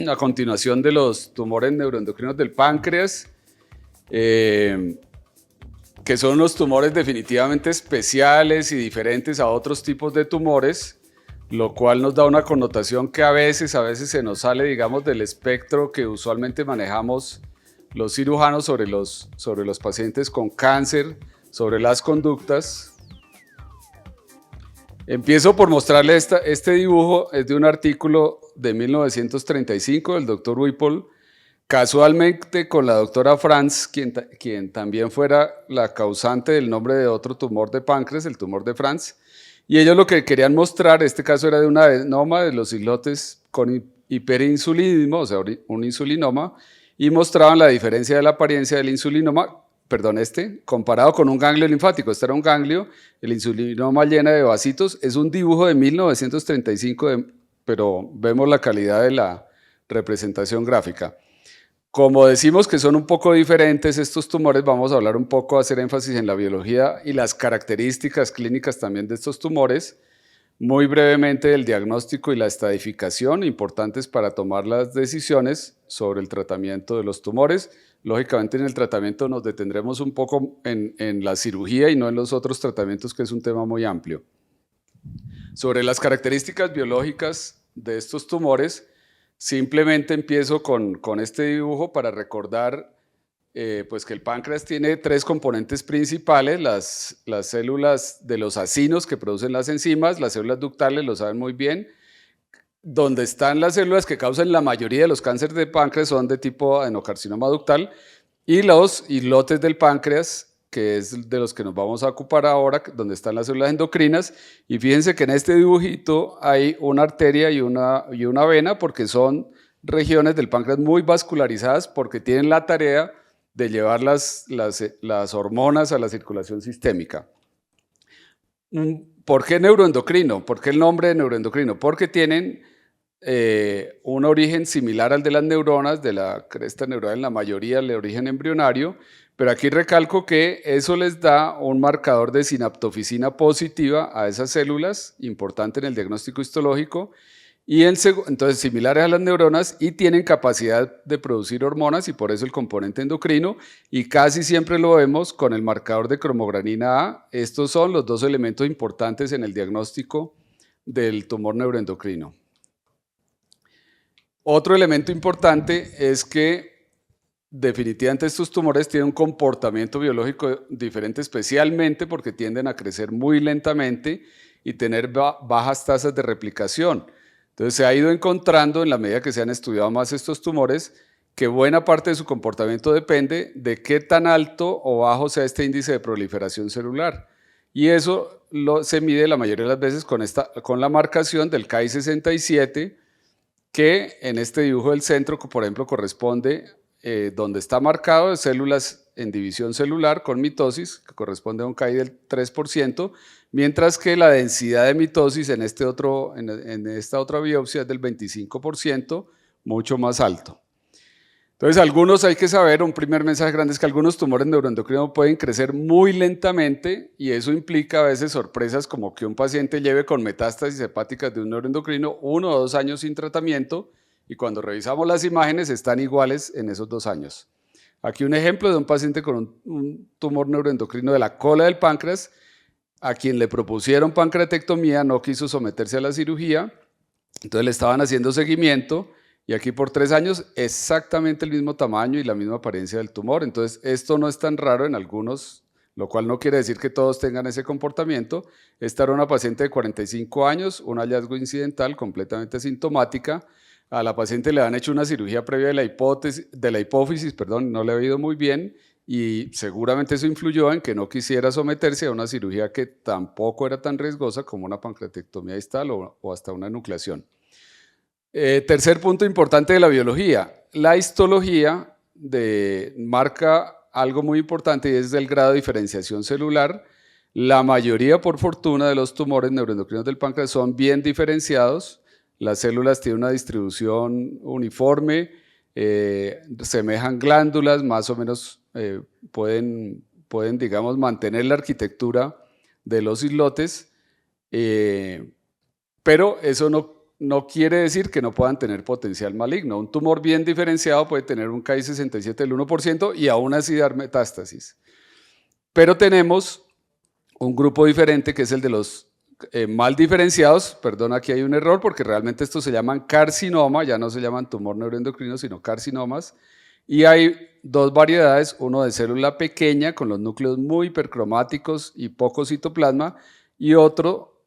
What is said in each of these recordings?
a continuación de los tumores neuroendocrinos del páncreas, que son unos tumores definitivamente especiales y diferentes a otros tipos de tumores, lo cual nos da una connotación que a veces se nos sale, digamos, del espectro que usualmente manejamos los cirujanos sobre los pacientes con cáncer, sobre las conductas. Empiezo por mostrarle este dibujo, es de un artículo de 1935 del doctor Whipple, casualmente con la doctora Franz, quien también fuera la causante del nombre de otro tumor de páncreas, el tumor de Franz, y ellos lo que querían mostrar, este caso era de un adenoma de los islotes con hiperinsulinismo, o sea, un insulinoma, y mostraban la diferencia de la apariencia del insulinoma, comparado con un ganglio linfático. Este era un ganglio, el insulinoma llena de vasitos, es un dibujo de 1935, pero vemos la calidad de la representación gráfica. Como decimos que son un poco diferentes estos tumores, vamos a hablar un poco, hacer énfasis en la biología y las características clínicas también de estos tumores, muy brevemente el diagnóstico y la estadificación, importantes para tomar las decisiones sobre el tratamiento de los tumores. Lógicamente en el tratamiento nos detendremos un poco en la cirugía y no en los otros tratamientos, que es un tema muy amplio. Sobre las características biológicas de estos tumores, simplemente empiezo con este dibujo para recordar pues que el páncreas tiene tres componentes principales: las células de los acinos que producen las enzimas, las células ductales, lo saben muy bien. Donde están las células que causan la mayoría de los cánceres de páncreas son de tipo adenocarcinoma ductal, y los islotes del páncreas, que es de los que nos vamos a ocupar ahora, donde están las células endocrinas. Y fíjense que en este dibujito hay una arteria y una vena, porque son regiones del páncreas muy vascularizadas, porque tienen la tarea de llevar las hormonas a la circulación sistémica. ¿Por qué neuroendocrino? ¿Por qué el nombre de neuroendocrino? Porque tienen un origen similar al de las neuronas, de la cresta neuronal, en la mayoría de origen embrionario, pero aquí recalco que eso les da un marcador de sinaptofisina positiva a esas células, importante en el diagnóstico histológico, y entonces similares a las neuronas, y tienen capacidad de producir hormonas, y por eso el componente endocrino, y casi siempre lo vemos con el marcador de cromogranina A. Estos son los dos elementos importantes en el diagnóstico del tumor neuroendocrino. Otro elemento importante es que definitivamente estos tumores tienen un comportamiento biológico diferente, especialmente porque tienden a crecer muy lentamente y tener bajas tasas de replicación. Entonces se ha ido encontrando, en la medida que se han estudiado más estos tumores, que buena parte de su comportamiento depende de qué tan alto o bajo sea este índice de proliferación celular. Y eso se mide la mayoría de las veces con la marcación del Ki-67, que en este dibujo del centro, por ejemplo, corresponde donde está marcado de células en división celular con mitosis, que corresponde a un Ki del 3%, mientras que la densidad de mitosis en esta otra biopsia es del 25%, mucho más alto. Entonces, algunos hay que saber, un primer mensaje grande es que algunos tumores neuroendocrinos pueden crecer muy lentamente, y eso implica a veces sorpresas como que un paciente lleve con metástasis hepáticas de un neuroendocrino 1 o 2 años sin tratamiento, y cuando revisamos las imágenes están iguales en esos 2 años. Aquí un ejemplo de un paciente con un tumor neuroendocrino de la cola del páncreas, a quien le propusieron pancreatectomía, no quiso someterse a la cirugía, entonces le estaban haciendo seguimiento, y aquí por 3 años exactamente el mismo tamaño y la misma apariencia del tumor. Entonces esto no es tan raro en algunos, lo cual no quiere decir que todos tengan ese comportamiento. Esta era una paciente de 45 años, un hallazgo incidental, completamente asintomática. A la paciente le han hecho una cirugía previa de la hipófisis, no le ha ido muy bien, y seguramente eso influyó en que no quisiera someterse a una cirugía que tampoco era tan riesgosa como una pancreatectomía distal o hasta una enucleación. Tercer punto importante de la biología: la histología marca algo muy importante, y es el grado de diferenciación celular. La mayoría, por fortuna, de los tumores neuroendocrinos del páncreas son bien diferenciados. Las células tienen una distribución uniforme, semejan glándulas, más o menos pueden, digamos, mantener la arquitectura de los islotes, pero eso no no quiere decir que no puedan tener potencial maligno. Un tumor bien diferenciado puede tener un Ki-67 del 1% y aún así dar metástasis. Pero tenemos un grupo diferente que es el de los mal diferenciados. Perdón, aquí hay un error porque realmente estos se llaman carcinoma, ya no se llaman tumor neuroendocrino, sino carcinomas. Y hay dos variedades, uno de célula pequeña con los núcleos muy hipercromáticos y poco citoplasma, y otro,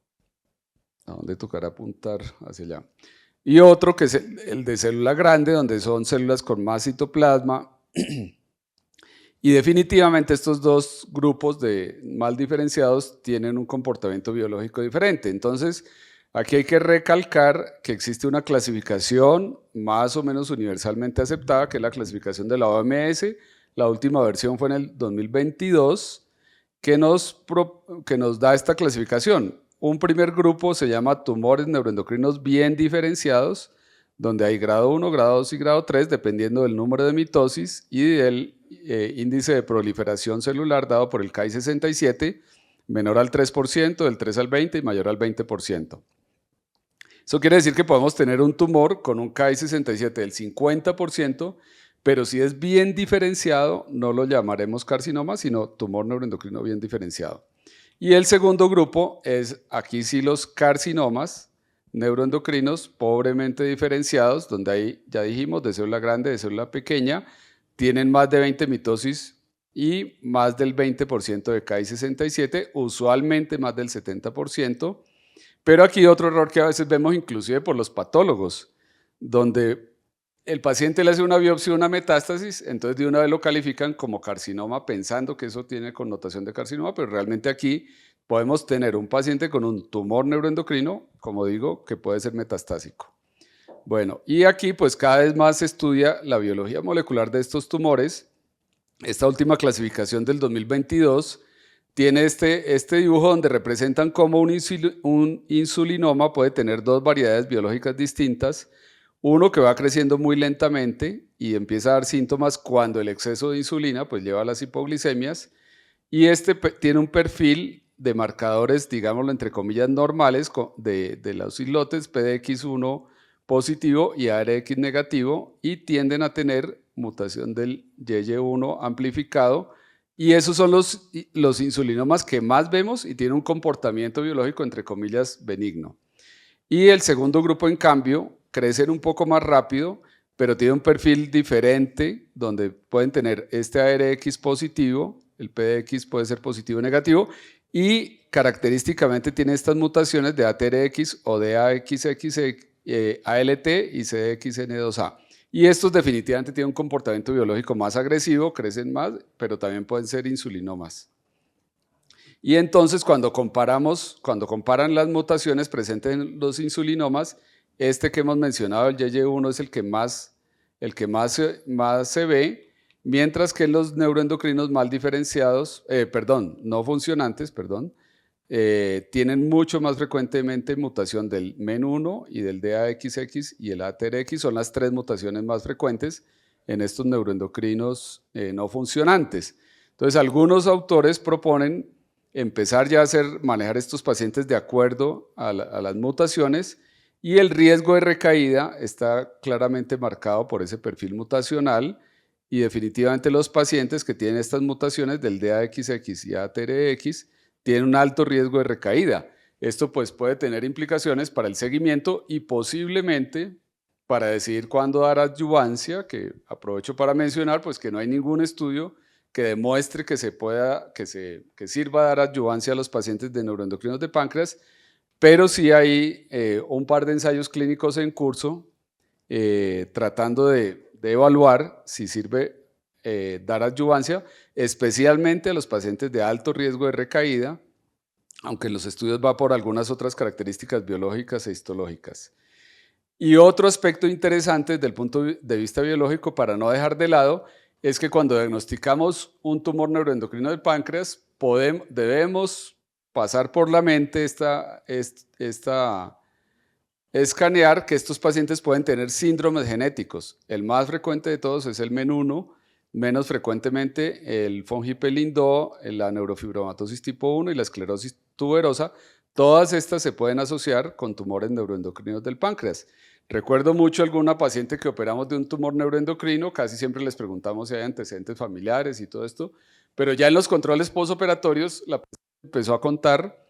¿a dónde tocará apuntar? Hacia allá. Y otro que es el de célula grande, donde son células con más citoplasma. Y definitivamente estos dos grupos de mal diferenciados tienen un comportamiento biológico diferente. Entonces, aquí hay que recalcar que existe una clasificación más o menos universalmente aceptada, que es la clasificación de la OMS. La última versión fue en el 2022, que nos da esta clasificación. Un primer grupo se llama tumores neuroendocrinos bien diferenciados, donde hay grado 1, grado 2 y grado 3, dependiendo del número de mitosis y del índice de proliferación celular dado por el Ki-67, menor al 3%, del 3 al 20% y mayor al 20%. Eso quiere decir que podemos tener un tumor con un Ki-67 del 50%, pero si es bien diferenciado, no lo llamaremos carcinoma, sino tumor neuroendocrino bien diferenciado. Y el segundo grupo es, aquí sí, los carcinomas neuroendocrinos pobremente diferenciados, donde hay, ya dijimos, de célula grande, de célula pequeña, tienen más de 20 mitosis y más del 20% de Ki-67, usualmente más del 70%. Pero aquí otro error que a veces vemos inclusive por los patólogos, donde el paciente le hace una biopsia, una metástasis, entonces de una vez lo califican como carcinoma pensando que eso tiene connotación de carcinoma, pero realmente aquí podemos tener un paciente con un tumor neuroendocrino, como digo, que puede ser metastásico. Bueno, y aquí pues cada vez más se estudia la biología molecular de estos tumores. Esta última clasificación del 2022 tiene este dibujo donde representan cómo un insulinoma puede tener dos variedades biológicas distintas. Uno que va creciendo muy lentamente y empieza a dar síntomas cuando el exceso de insulina pues lleva a las hipoglicemias, y este tiene un perfil de marcadores, digámoslo entre comillas, normales de los islotes PDX1 positivo y ARX negativo, y tienden a tener mutación del YY1 amplificado, y esos son los insulinomas que más vemos y tienen un comportamiento biológico entre comillas benigno. Y el segundo grupo, en cambio, crecen un poco más rápido, pero tiene un perfil diferente, donde pueden tener este ARX positivo, el PDX puede ser positivo o negativo, y característicamente tiene estas mutaciones de ATRX o de AXX, ALT y CXN2A. Y estos definitivamente tienen un comportamiento biológico más agresivo, crecen más, pero también pueden ser insulinomas. Y entonces cuando comparan las mutaciones presentes en los insulinomas, este que hemos mencionado, el YY1, es el que más se ve, mientras que los neuroendocrinos mal diferenciados, no funcionantes, tienen mucho más frecuentemente mutación del MEN1 y del DAXX y el ATRX, son las tres mutaciones más frecuentes en estos neuroendocrinos no funcionantes. Entonces, algunos autores proponen empezar ya a manejar estos pacientes de acuerdo a las mutaciones, y el riesgo de recaída está claramente marcado por ese perfil mutacional, y definitivamente los pacientes que tienen estas mutaciones del DAXX y ATRX tienen un alto riesgo de recaída. Esto pues puede tener implicaciones para el seguimiento y posiblemente para decidir cuándo dar adyuvancia, que aprovecho para mencionar pues que no hay ningún estudio que demuestre que sirva dar adyuvancia a los pacientes de neuroendocrinos de páncreas, pero sí hay un par de ensayos clínicos en curso tratando de evaluar si sirve dar adyuvancia, especialmente a los pacientes de alto riesgo de recaída, aunque en los estudios va por algunas otras características biológicas e histológicas. Y otro aspecto interesante desde el punto de vista biológico, para no dejar de lado, es que cuando diagnosticamos un tumor neuroendocrino del páncreas, debemos pasar por la mente escanear que estos pacientes pueden tener síndromes genéticos. El más frecuente de todos es el MEN1, menos frecuentemente el von Hippel-Lindau, la neurofibromatosis tipo 1 y la esclerosis tuberosa, Todas estas se pueden asociar con tumores neuroendocrinos del páncreas. Recuerdo mucho alguna paciente que operamos de un tumor neuroendocrino, casi siempre les preguntamos si hay antecedentes familiares y todo esto, pero ya en los controles postoperatorios la paciente empezó a contar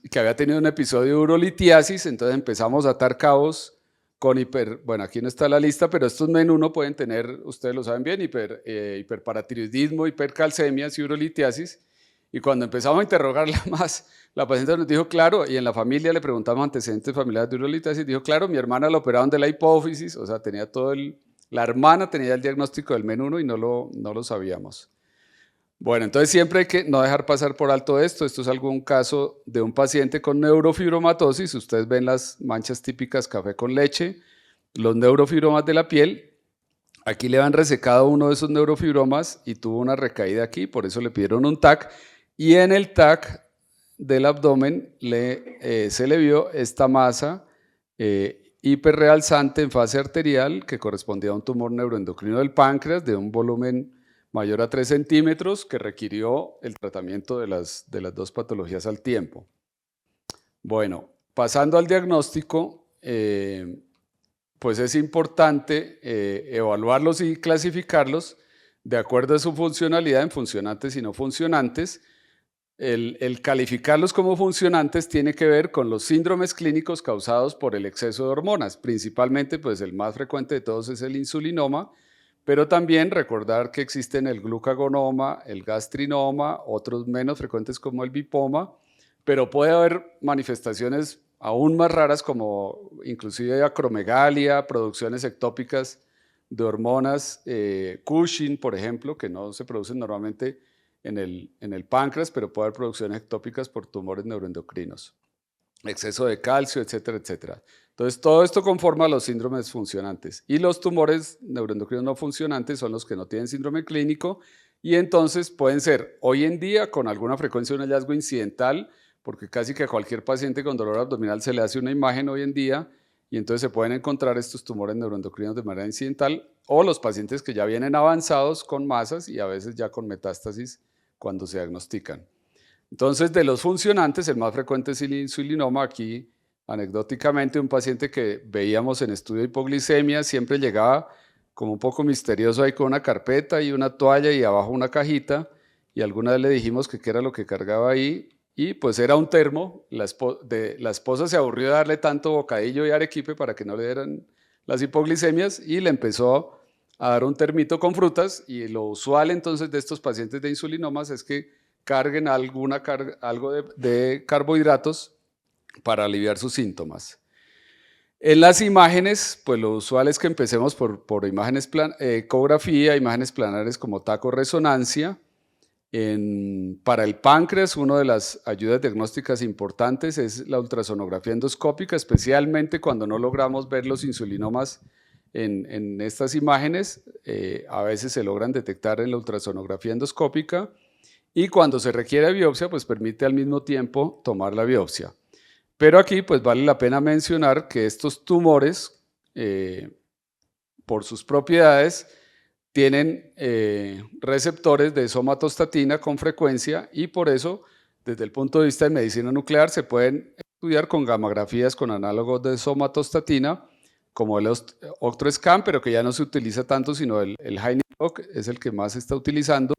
que había tenido un episodio de urolitiasis, entonces empezamos a atar cabos con bueno, aquí no está la lista, pero estos MEN 1 pueden tener, ustedes lo saben bien, hiperparatiroidismo, hipercalcemias y urolitiasis, y cuando empezamos a interrogarla más, la paciente nos dijo, claro, y en la familia le preguntamos antecedentes familiares de urolitiasis, dijo, claro, mi hermana la operaron de la hipófisis, o sea, tenía la hermana tenía el diagnóstico del MEN 1 y no lo sabíamos. Bueno, entonces siempre hay que no dejar pasar por alto esto. Esto es algún caso de un paciente con neurofibromatosis. Ustedes ven las manchas típicas café con leche, los neurofibromas de la piel. Aquí le han resecado uno de esos neurofibromas y tuvo una recaída aquí, por eso le pidieron un TAC. Y en el TAC del abdomen se le vio esta masa hiperrealzante en fase arterial que correspondía a un tumor neuroendocrino del páncreas de un volumen mayor a 3 centímetros, que requirió el tratamiento de las dos patologías al tiempo. Bueno, pasando al diagnóstico, pues es importante evaluarlos y clasificarlos de acuerdo a su funcionalidad en funcionantes y no funcionantes. El calificarlos como funcionantes tiene que ver con los síndromes clínicos causados por el exceso de hormonas. Principalmente, pues el más frecuente de todos es el insulinoma, pero también recordar que existen el glucagonoma, el gastrinoma, otros menos frecuentes como el bipoma, pero puede haber manifestaciones aún más raras como inclusive acromegalia, producciones ectópicas de hormonas, Cushing, por ejemplo, que no se producen normalmente en el páncreas, pero puede haber producciones ectópicas por tumores neuroendocrinos, exceso de calcio, etcétera, etcétera. Entonces, todo esto conforma los síndromes funcionantes. Y los tumores neuroendocrinos no funcionantes son los que no tienen síndrome clínico y entonces pueden ser hoy en día con alguna frecuencia un hallazgo incidental, porque casi que a cualquier paciente con dolor abdominal se le hace una imagen hoy en día y entonces se pueden encontrar estos tumores neuroendocrinos de manera incidental, o los pacientes que ya vienen avanzados con masas y a veces ya con metástasis cuando se diagnostican. Entonces, de los funcionantes, el más frecuente es el insulinoma. Aquí, anecdóticamente, un paciente que veíamos en estudio de hipoglicemia siempre llegaba como un poco misterioso ahí con una carpeta y una toalla y abajo una cajita, y alguna vez le dijimos que qué era lo que cargaba ahí, y pues era un termo. La esposa se aburrió de darle tanto bocadillo y arequipe para que no le dieran las hipoglicemias y le empezó a dar un termito con frutas, y lo usual entonces de estos pacientes de insulinomas es que carguen algo de carbohidratos para aliviar sus síntomas. En las imágenes, pues lo usual es que empecemos por imágenes ecografía, imágenes planares como taco-resonancia. Para el páncreas, una de las ayudas diagnósticas importantes es la ultrasonografía endoscópica, especialmente cuando no logramos ver los insulinomas en estas imágenes. A veces se logran detectar en la ultrasonografía endoscópica, y cuando se requiere biopsia, pues permite al mismo tiempo tomar la biopsia. Pero aquí pues vale la pena mencionar que estos tumores, por sus propiedades, tienen receptores de somatostatina con frecuencia, y por eso, desde el punto de vista de medicina nuclear, se pueden estudiar con gamografías con análogos de somatostatina, como el Octrescan, pero que ya no se utiliza tanto, sino el Hynix-Doc es el que más se está utilizando.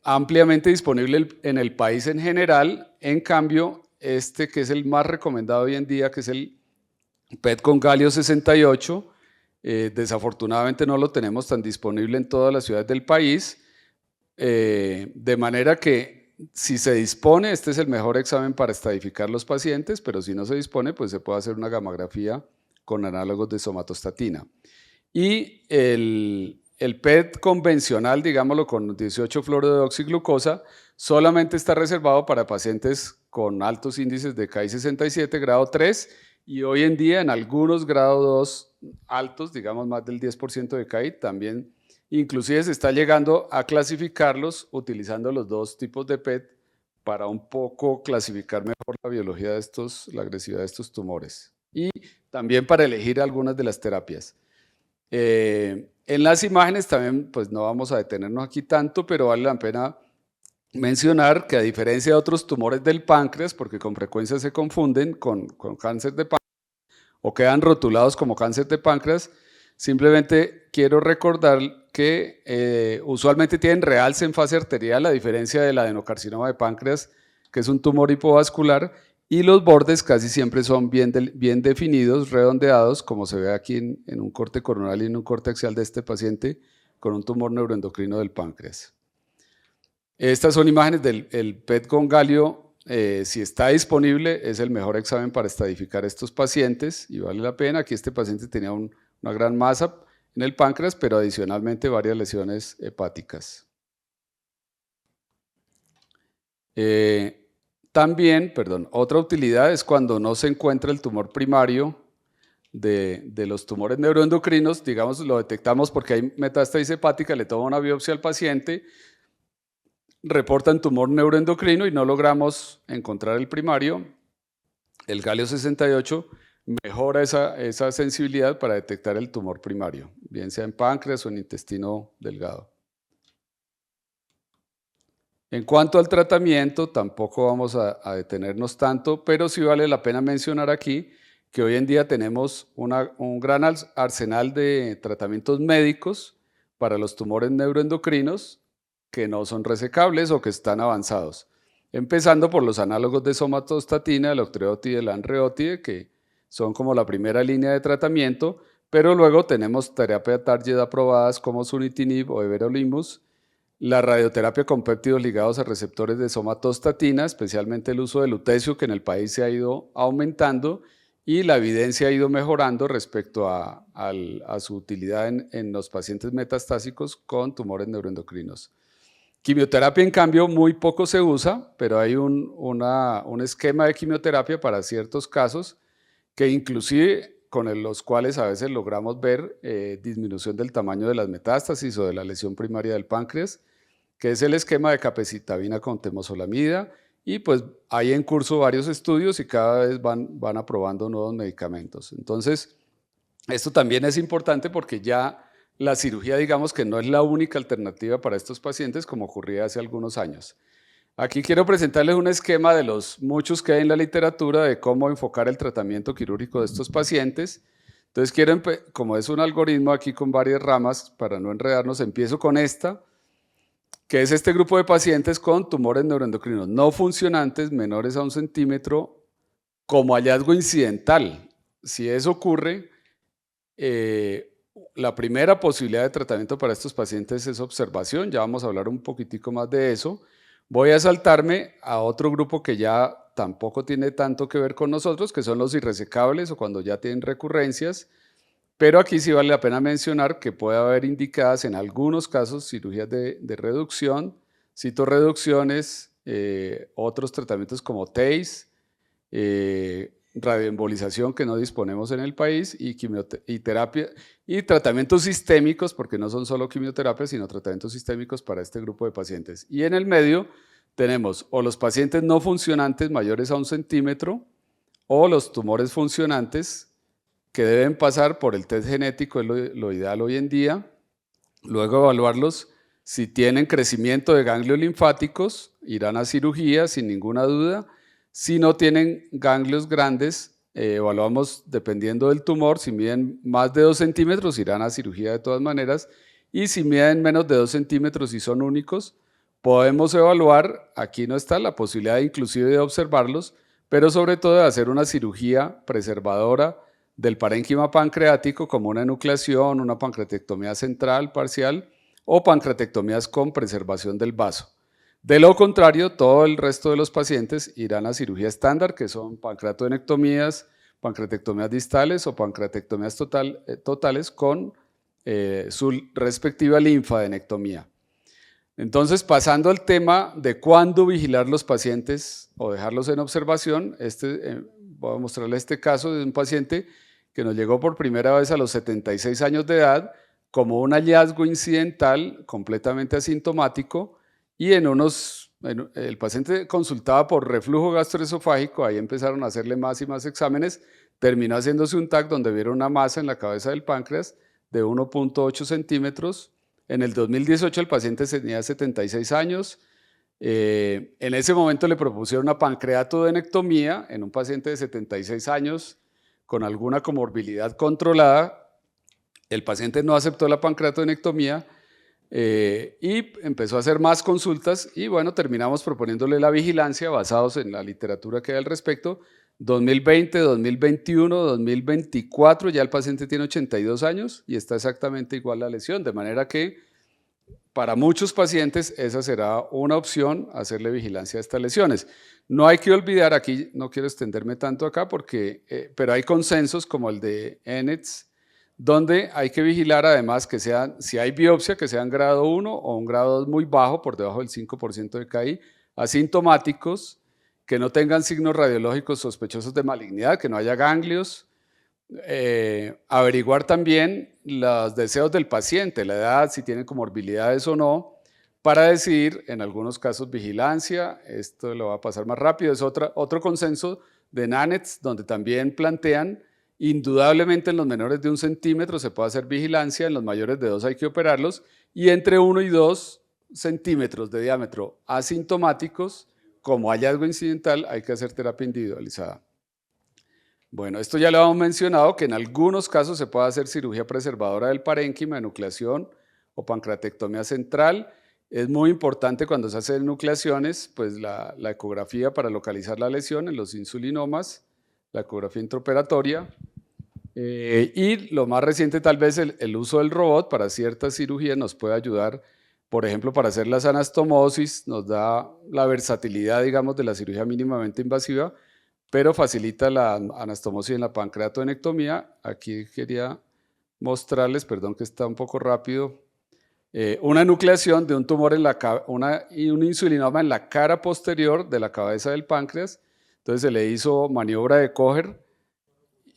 Ampliamente disponible en el país en general. En cambio, que es el más recomendado hoy en día, que es el PET con galio 68, desafortunadamente no lo tenemos tan disponible en todas las ciudades del país, de manera que si se dispone, este es el mejor examen para estadificar los pacientes, pero si no se dispone, pues se puede hacer una gamografía con análogos de somatostatina. Y el PET convencional, digámoslo, con 18-fluorodeoxiglucosa, solamente está reservado para pacientes con altos índices de Ki-67 grado 3, y hoy en día en algunos grado 2 altos, digamos más del 10% de Ki, también inclusive se está llegando a clasificarlos utilizando los dos tipos de PET para un poco clasificar mejor la biología de la agresividad de estos tumores, y también para elegir algunas de las terapias. En las imágenes también, pues no vamos a detenernos aquí tanto, pero vale la pena mencionar que a diferencia de otros tumores del páncreas, porque con frecuencia se confunden con cáncer de páncreas o quedan rotulados como cáncer de páncreas, simplemente quiero recordar que usualmente tienen realce en fase arterial, a diferencia del adenocarcinoma de páncreas, que es un tumor hipovascular, y los bordes casi siempre son bien definidos, redondeados, como se ve aquí en un corte coronal y en un corte axial de este paciente con un tumor neuroendocrino del páncreas. Estas son imágenes del PET con galio. Si está disponible, es el mejor examen para estadificar estos pacientes y vale la pena. Aquí este paciente tenía una gran masa en el páncreas, pero adicionalmente varias lesiones hepáticas. También, otra utilidad es cuando no se encuentra el tumor primario de los tumores neuroendocrinos, digamos, lo detectamos porque hay metástasis hepática, le toma una biopsia al paciente, reportan tumor neuroendocrino y no logramos encontrar el primario. El galio 68 mejora esa sensibilidad para detectar el tumor primario, bien sea en páncreas o en intestino delgado. En cuanto al tratamiento, tampoco vamos a detenernos tanto, pero sí vale la pena mencionar aquí que hoy en día tenemos un gran arsenal de tratamientos médicos para los tumores neuroendocrinos que no son resecables o que están avanzados, empezando por los análogos de somatostatina, el octreotide y el anreotide, que son como la primera línea de tratamiento, pero luego tenemos terapia target aprobadas como sunitinib o everolimus, la radioterapia con péptidos ligados a receptores de somatostatina, especialmente el uso de lutecio, que en el país se ha ido aumentando, y la evidencia ha ido mejorando respecto a su utilidad en los pacientes metastásicos con tumores neuroendocrinos. Quimioterapia, en cambio, muy poco se usa, pero hay un esquema de quimioterapia para ciertos casos que inclusive con los cuales a veces logramos ver disminución del tamaño de las metástasis o de la lesión primaria del páncreas, que es el esquema de capecitabina con temozolomida, y pues hay en curso varios estudios y cada vez van aprobando nuevos medicamentos. Entonces, esto también es importante porque ya la cirugía, digamos que no es la única alternativa para estos pacientes como ocurría hace algunos años. Aquí quiero presentarles un esquema de los muchos que hay en la literatura de cómo enfocar el tratamiento quirúrgico de estos pacientes. Entonces como es un algoritmo aquí con varias ramas, para no enredarnos, empiezo con esta, que es este grupo de pacientes con tumores neuroendocrinos no funcionantes menores a 1 centímetro como hallazgo incidental. Si eso ocurre, la primera posibilidad de tratamiento para estos pacientes es observación, ya vamos a hablar un poquitico más de eso. Voy a saltarme a otro grupo que ya tampoco tiene tanto que ver con nosotros, que son los irresecables o cuando ya tienen recurrencias, pero aquí sí vale la pena mencionar que puede haber indicadas en algunos casos cirugías de reducción, citorreducciones, otros tratamientos como TACE, radioembolización que no disponemos en el país y terapia y tratamientos sistémicos, porque no son solo quimioterapias, sino tratamientos sistémicos para este grupo de pacientes. Y en el medio tenemos o los pacientes no funcionantes mayores a 1 centímetro o los tumores funcionantes que deben pasar por el test genético, es lo ideal hoy en día, luego evaluarlos. Si tienen crecimiento de ganglios linfáticos, irán a cirugía sin ninguna duda. Si no tienen ganglios grandes, evaluamos dependiendo del tumor. Si miden más de 2 centímetros, irán a cirugía de todas maneras. Y si miden menos de 2 centímetros y son únicos, podemos evaluar, aquí no está la posibilidad inclusive de observarlos, pero sobre todo de hacer una cirugía preservadora del parénquima pancreático, como una enucleación, una pancreatectomía central parcial o pancreatectomías con preservación del vaso. De lo contrario, todo el resto de los pacientes irán a cirugía estándar, que son pancreatoenectomías, pancreatectomías distales o pancreatectomías totales con su respectiva linfadenectomía. Entonces, pasando al tema de cuándo vigilar los pacientes o dejarlos en observación, voy a mostrarle este caso de un paciente que nos llegó por primera vez a los 76 años de edad como un hallazgo incidental completamente asintomático y el paciente consultaba por reflujo gastroesofágico, ahí empezaron a hacerle más y más exámenes, terminó haciéndose un TAC donde vieron una masa en la cabeza del páncreas de 1.8 centímetros. En el 2018 el paciente tenía 76 años, En ese momento le propusieron una pancreatodenectomía en un paciente de 76 años con alguna comorbilidad controlada. El paciente no aceptó la pancreatodenectomía y empezó a hacer más consultas y bueno, terminamos proponiéndole la vigilancia basados en la literatura que hay al respecto. 2020, 2021, 2024, ya el paciente tiene 82 años y está exactamente igual la lesión, de manera que para muchos pacientes esa será una opción, hacerle vigilancia a estas lesiones. No hay que olvidar, aquí no quiero extenderme tanto acá, pero hay consensos como el de ENETS, donde hay que vigilar además que sean, si hay biopsia, que sean grado 1 o un grado 2 muy bajo, por debajo del 5% de KI, asintomáticos, que no tengan signos radiológicos sospechosos de malignidad, que no haya ganglios. Averiguar también los deseos del paciente, la edad, si tiene comorbilidades o no, para decidir, en algunos casos, vigilancia. Esto lo va a pasar más rápido. Es otro consenso de NANETS, donde también plantean, indudablemente en los menores de 1 centímetro se puede hacer vigilancia, en los mayores de 2 hay que operarlos, y entre 1 y 2 centímetros de diámetro asintomáticos, como hallazgo incidental, hay que hacer terapia individualizada. Bueno, esto ya lo hemos mencionado, que en algunos casos se puede hacer cirugía preservadora del parénquima, enucleación o pancreatectomía central. Es muy importante cuando se hacen enucleaciones, pues la ecografía para localizar la lesión en los insulinomas, la ecografía intraoperatoria, y lo más reciente tal vez el uso del robot para ciertas cirugías nos puede ayudar. Por ejemplo, para hacer las anastomosis nos da la versatilidad, digamos, de la cirugía mínimamente invasiva, pero facilita la anastomosis en la pancreatodenectomía. Aquí quería mostrarles, perdón que está un poco rápido, una enucleación de un tumor y un insulinoma en la cara posterior de la cabeza del páncreas. Entonces se le hizo maniobra de Kocher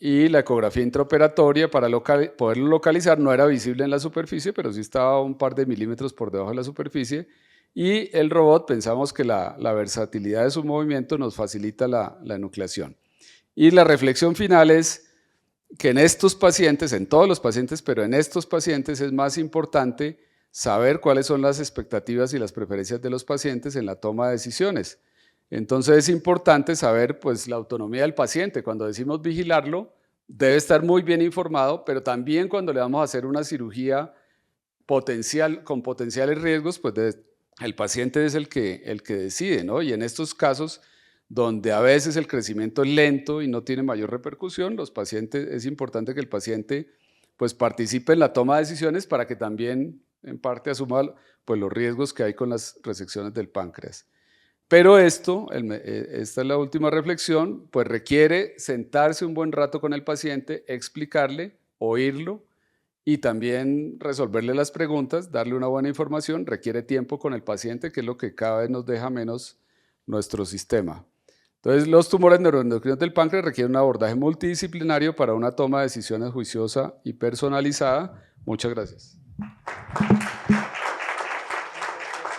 y la ecografía intraoperatoria para poderlo localizar. No era visible en la superficie, pero sí estaba un par de milímetros por debajo de la superficie. Y el robot, pensamos que la versatilidad de su movimiento nos facilita la enucleación. Y la reflexión final es que en estos pacientes, en todos los pacientes, pero en estos pacientes es más importante saber cuáles son las expectativas y las preferencias de los pacientes en la toma de decisiones. Entonces es importante saber pues, la autonomía del paciente. Cuando decimos vigilarlo, debe estar muy bien informado, pero también cuando le vamos a hacer una cirugía con potenciales riesgos, pues el paciente es el que decide, ¿no? Y en estos casos, donde a veces el crecimiento es lento y no tiene mayor repercusión, es importante que el paciente pues, participe en la toma de decisiones para que también en parte asuma pues, los riesgos que hay con las resecciones del páncreas. Pero esta es la última reflexión, pues requiere sentarse un buen rato con el paciente, explicarle, oírlo y también resolverle las preguntas, darle una buena información. Requiere tiempo con el paciente, que es lo que cada vez nos deja menos nuestro sistema. Entonces, los tumores neuroendocrinos del páncreas requieren un abordaje multidisciplinario para una toma de decisiones juiciosa y personalizada. Muchas gracias.